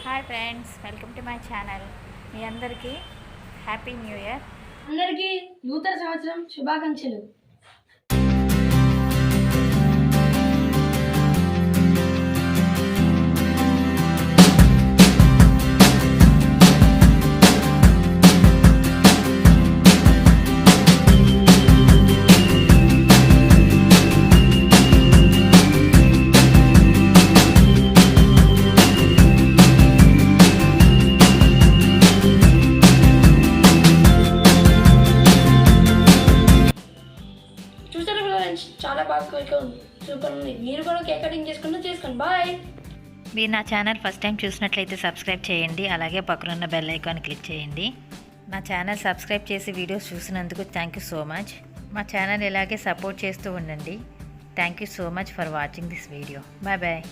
Hi friends, welcome to my channel. మీ అందరికీ happy new year. అందరికీ నూతన సంవత్సరం శుభాకాంక్షలు. చూసారు ఫ్రెండ్స్, చాలా బాగా ఉంది, సూపర్ ఉంది. మీరు కూడా కేక్ కటింగ్ చేసుకోండి. బాయ్. మీరు నా ఛానల్ ఫస్ట్ టైం చూసినట్లయితే సబ్స్క్రైబ్ చేయండి, అలాగే పక్కనున్న బెల్ ఐకాన్ క్లిక్ చేయండి. నా ఛానల్ సబ్స్క్రైబ్ చేసి వీడియోస్ చూసినందుకు థ్యాంక్ యూ సో మచ్. మా ఛానల్ ఇలాగే సపోర్ట్ చేస్తూ ఉండండి. Thank you so much for watching this video. Bye bye.